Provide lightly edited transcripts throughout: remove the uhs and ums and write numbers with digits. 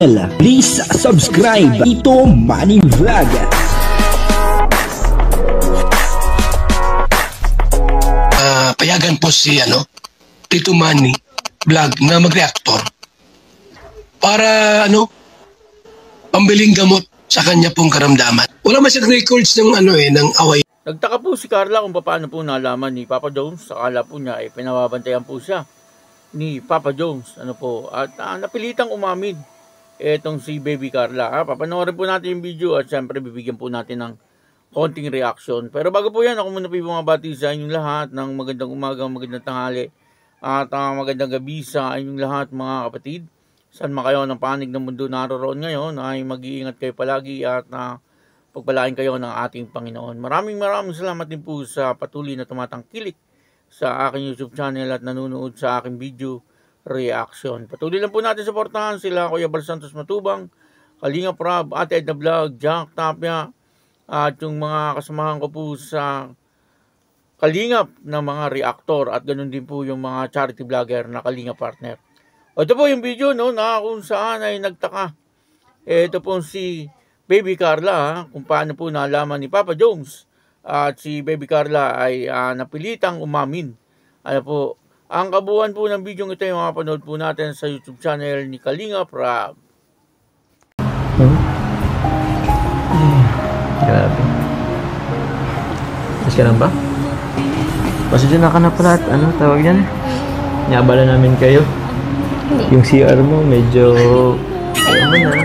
Please subscribe Tito Manny Vlog. Payagan po si Tito Manny Vlog na mag-reactor para pambiling gamot sa kanya pong karamdaman. Wala man siyang records ng ng away. Nagtaka po si Carla kung paano po nalaman ni Papa Jones. Akala po niya pinababantayan po siya ni Papa Jones. At napilitang umamin etong si Baby Carla. Papanoorin po natin yung video at syempre bibigyan po natin ng konting reaction. Pero bago po yan, ako muna po yung mga bati sa inyong lahat ng magandang umaga, magandang tanghali at magandang gabi sa inyong lahat mga kapatid. Saan man kayo ng panig ng mundo naroon ngayon ay mag-iingat kayo palagi at pagpalain kayo ng ating Panginoon. Maraming salamat din po sa patuloy na tumatangkilik sa aking YouTube channel at nanonood sa aking video reaction. Patuloy lang po natin suportahan sila Kuya Bal Santos Matubang, Kalinga Prab, Ate Edna Vlog, Jack Tapia at yung mga kasamahan ko po sa Kalingap na mga reactor at ganun din po yung mga charity vlogger na Kalinga partner. Ito po yung video na kung saan ay nagtaka. Ito po si Baby Carla kung paano po nalaman ni Papa Jones at si Baby Carla ay napilitang umamin. Ang kabuuan po ng video ito ay mapapanood po natin sa YouTube channel ni Kalinga Prab. Grabe. Mas ka lang ba? Pasensya na ka na pala at tawag yan? Niabala namin kayo. Hindi. Yung CR mo medyo na.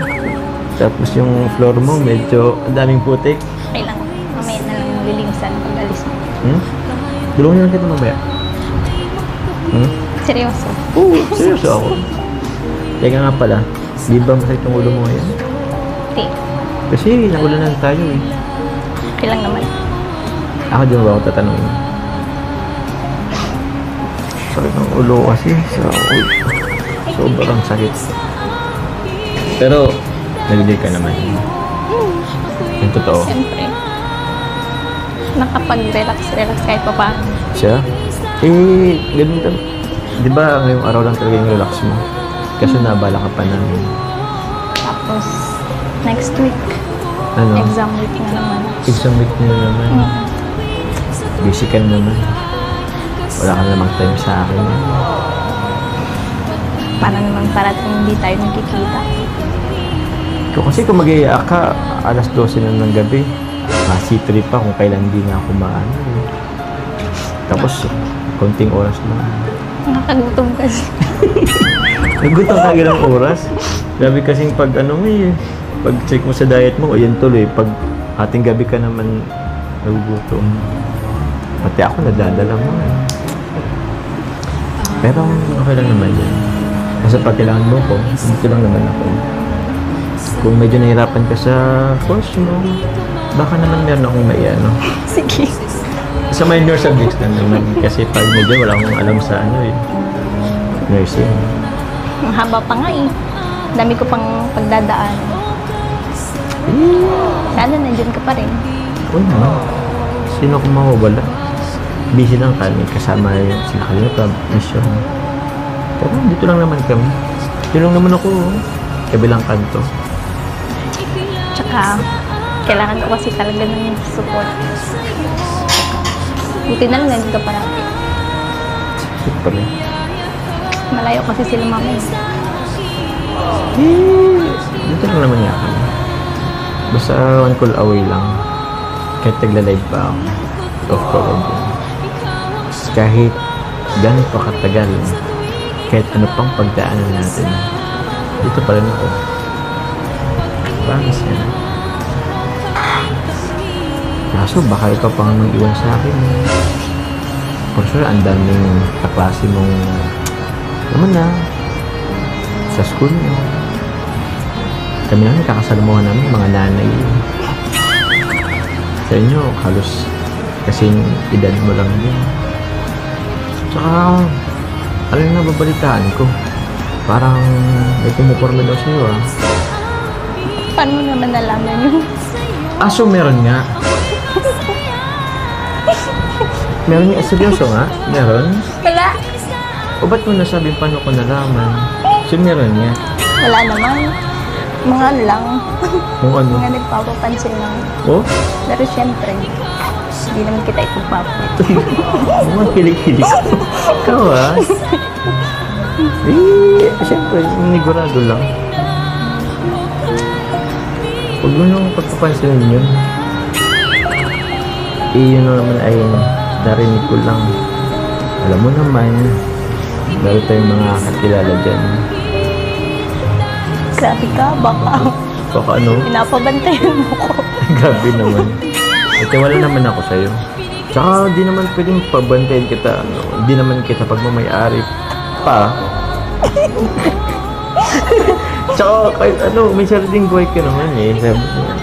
Tapos yung floor mo medyo daming putik. Okay lang. Mamaya na lang lilinisan pag alis mo. Tulungan lang kita mamaya. Seryoso? Oo, seryoso ako. Teka nga pala, di ba masakit yung ulo mo ngayon? Hindi. Kasi nagulanan tayo eh. Okay lang naman. Ako din ba ako tatanungin? Sakit ng ulo kasi sobrang sakit. Pero, nag-delay ka naman. Yung totoo. Siyempre. Nakapag-relax kahit pa paano. Siya? Ganun talaga. Di ba ngayong araw lang talaga yung relax mo? Kasi nabala ka pa namin. Tapos, next week, exam week na naman. Exam week na naman. Busy ka naman. Wala ka namang time sa akin. Para naman parating hindi tayo nagkikita. Kasi kung mag-iiyak ka, alas 12 na ng gabi. C3 pa kung kailan hindi nga kumaan. Tapos, konting oras lang. Nakagutom kasi. Nagutom ka ilang oras? Grabe kasing pag pag-check mo sa diet mo, o yan tuloy, pag ating gabi ka naman nagugutom. Pati ako nadadala mo Pero okay lang naman yan. Kasi pag kailangan mo ko, dito lang naman ako. Kung medyo nahirapan ka sa course mo, baka naman meron akong Sige. Sa minor subjects na naman. Kasi pag medyo wala akong alam sa nursing. Ang haba pa nga eh. Dami ko pang pagdadaan. Sana nandiyan ka pa rin. Oo naman. Sino kung mawawala? Busy lang kami. Kasama yung sila Kalinga, mission. Pero dito lang naman kami. Dito lang naman ako. Kabilang kanto. Tsaka, kailangan ko kasi talaga ng support. Buti na lang nandito ka parati. Sakit pa rin. Malayo kasi sila mami. Dito lang naman niya kami. Basta one call away lang. Kahit tagla-live pa ako. Off ko din. Kahit gano'n pa katagal. Kahit ano pang pagdaanan natin. Dito pa rin ako. Promise yan. Kaso baka ikaw pang nang iwan sa akin. For sure, ang daming kaklase mong sa school mo. Kami lang kakasalamuhan namin mga nanay. Sa inyo, halos kasing edad mo lang din. Tsaka, alam na babalitaan ko. Parang may pumuporma daw sa'yo Paano mo naman nalaman yun? So meron nga. Meron nga, seryoso nga? Meron? Wala. O ba't mo nasabi paano ko nalaman? So meron nga. Wala naman. Mga ano lang, Kung ano? mga nagpapapansin lang. Oh? Pero syempre, hindi naman kita ipagpapalit. Mga kilig-kilig ko. Ikaw ah. Siyempre, nigurado lang. Huwag mo nung pagpapansinin yun. Yun naman ay narinig ko lang. Alam mo naman, lalo tayong mga kakilala dyan. Grabe ka, Baka ano? pinapabantayan mo ko. Grabe naman. Ito wala naman ako sa'yo. Tsaka di naman pwedeng pabantayan kita. Di naman kita pagmamayari pa. Tsaka kahit ano, may sariling buhay ka naman eh.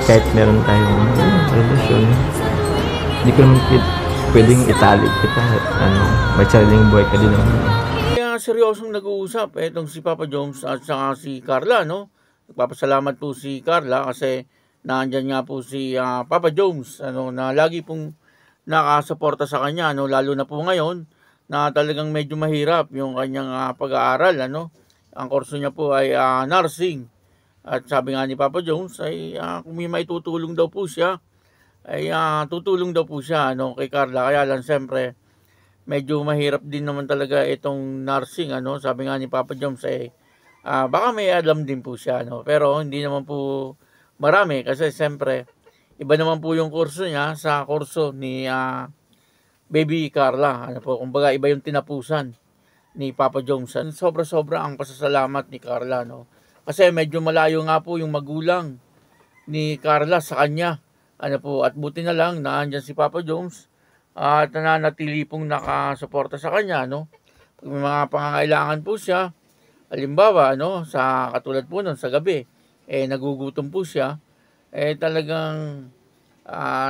Kahit meron tayong relasyon. Hindi ko naman pwedeng itali kita. May sariling buhay ka din naman eh. Kaya seryosong nag-uusap itong si Papa Jones at saka si Carla, no? Nagpapasalamat po si Carla kasi naandyan nga po si Papa Jones, na lagi pong nakasuporta sa kanya, lalo na po ngayon na talagang medyo mahirap yung kanyang pag-aaral, Ang kurso niya po ay nursing. At sabi nga ni Papa Jones ay kung may maitutulong daw po siya, ay tutulong daw po siya kay Carla. Kaya lang siyempre medyo mahirap din naman talaga itong nursing, Sabi nga ni Papa Jones ay baka may alam din po siya, Pero hindi naman po marami kasi siyempre iba naman po yung kurso niya sa kurso ni Baby Carla. Kumbaga iba yung tinapusan ni Papa Jones. Sobra-sobra ang pasasalamat ni Carla, Kasi medyo malayo nga po yung magulang ni Carla sa kanya. At buti na lang naandyan si Papa Jones at nananatili pong nakasuporta sa kanya, Pag may mga pangangailangan po siya, halimbawa, sa katulad po nun sa gabi, nagugutom po siya, talagang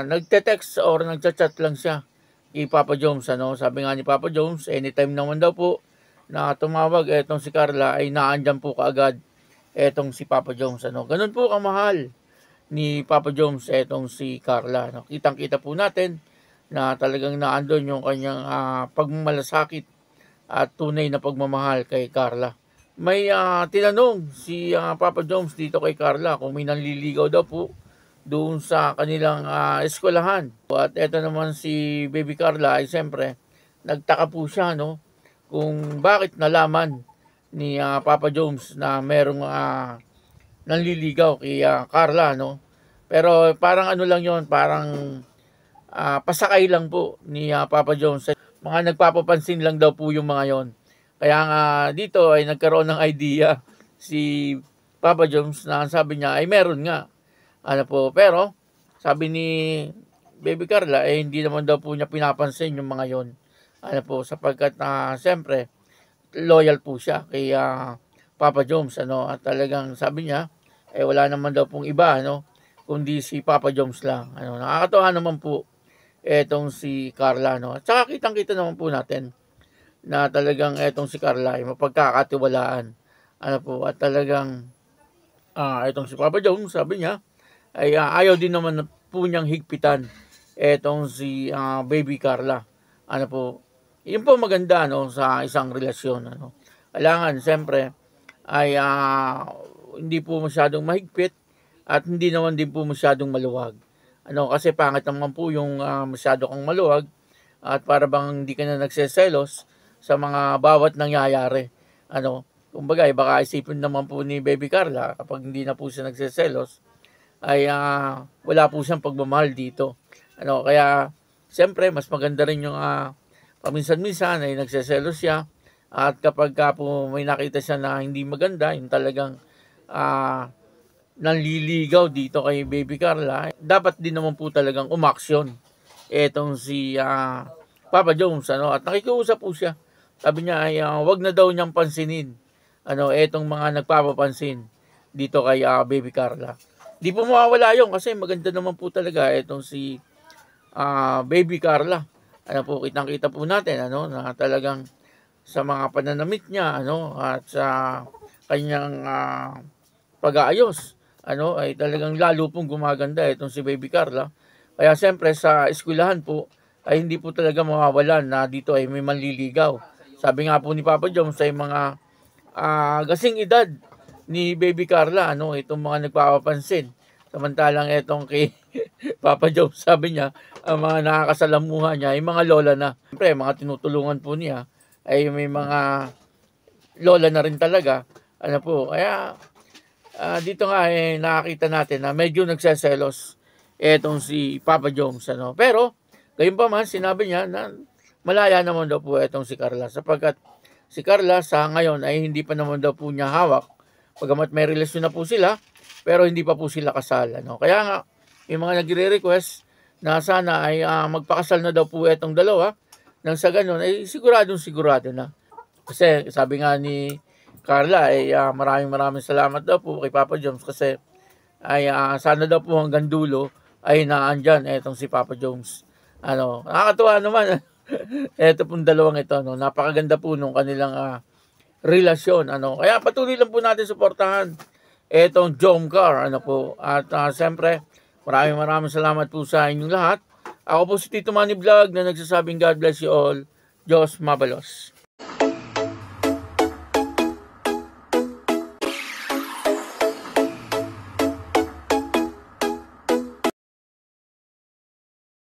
nagte-text or nagchat-chat lang siya kay Papa Jones, Sabi nga ni Papa Jones, anytime naman daw po na tumawag etong si Carla ay naandyan po kaagad etong si Papa Jones, Ganun po kamahal ni Papa Jones etong si Carla, Kitang-kita po natin na talagang naandun yung kanyang pagmamalasakit at tunay na pagmamahal kay Carla. May tinanong si Papa Jones dito kay Carla kung may nanliligaw daw po doon sa kanilang eskwelahan. At eto naman si Baby Carla ay siyempre nagtaka po siya, kung bakit nalaman ni Papa Jones na merong nanliligaw kay Carla, Pero parang ano lang yon, parang pasakay lang po ni Papa Jones. Mga nagpapapansin lang daw po yung mga yon. Kaya nga dito ay nagkaroon ng idea si Papa Jones na sabi niya ay meron nga. Pero sabi ni Baby Carla hindi naman daw po niya pinapansin yung mga yon. Sapagkat siyempre loyal po siya kay Papa Jones, at talagang sabi niya wala naman daw pong iba, kundi si Papa Jones lang. Nakakatuwa naman po etong si Carla, At saka kitang-kita naman po natin na talagang etong si Carla ay mapagkakatiwalaan. At talagang etong si Papa Jones, sabi niya ay ayaw din naman po niyang higpitan etong si Baby Carla. Yun po maganda sa isang relasyon. Kailangan siyempre ay hindi po masyadong mahigpit at hindi naman din po masyadong maluwag. Kasi pangit naman po yung masyado kang maluwag at para bang hindi ka na nagseselos sa mga bawat nangyayari. Kumbaga, baka isipin naman po ni Baby Carla kapag hindi na po siya nagseselos ay wala po siyang pagmamahal dito. Kaya siyempre mas maganda rin yung paminsan-minsan ay nagseselos siya at kapag po may nakita siya na hindi maganda, yung talagang nanliligaw dito kay Baby Carla, dapat din naman po talagang umaksyon etong si Papa Jones, at nakikiusap po siya. Sabi niya ay wag na daw niyang pansinin etong mga nagpapapansin dito kay Baby Carla. Di po mawawala yun kasi maganda naman po talaga etong si Baby Carla. Kitang-kita po natin na talagang sa mga pananamit niya at sa kanyang pag-aayos ay talagang lalo pong gumaganda itong si Baby Carla. Kaya siyempre sa eskwelahan po ay hindi po talaga mawawalan na dito ay may manliligaw. Sabi nga po ni Papa Jones ay mga gasing edad ni Baby Carla, ano, itong mga nagpapapansin. Samantalang itong kay Papa Jones, sabi niya, ang mga nakakasalamuha niya ay mga lola na. Siyempre, mga tinutulungan po niya ay may mga lola na rin talaga. Ano po, kaya dito nga nakakita natin na medyo nagseselos etong si Papa Jones. Ano. Pero, gayon pa man, sinabi niya na malaya naman daw po etong si Carla. Sapagkat si Carla sa ngayon ay hindi pa naman daw po niya hawak. Pagamat may relasyon na po sila, pero hindi pa po sila kasal. Ano. Kaya nga, yung mga nagre-request na sana ay magpakasal na daw po etong dalawa. Nang sa ganun, ay sigurado na. Kasi sabi nga ni Carla, ay maraming salamat daw po kay Papa Jones kasi ay sana daw po hanggang dulo ay naandyan etong si Papa Jones. Ano, nakakatuwa naman. Eto pong dalawang ito, no, napakaganda po nung kanilang relasyon. Ano, kaya patuloy lang po natin suportahan etong Jomcar. Ano po, at siyempre, maraming salamat po sa inyong lahat. Ako po si Tito Manny Vlog na nagsasabing God bless you all. Diyos mabalos.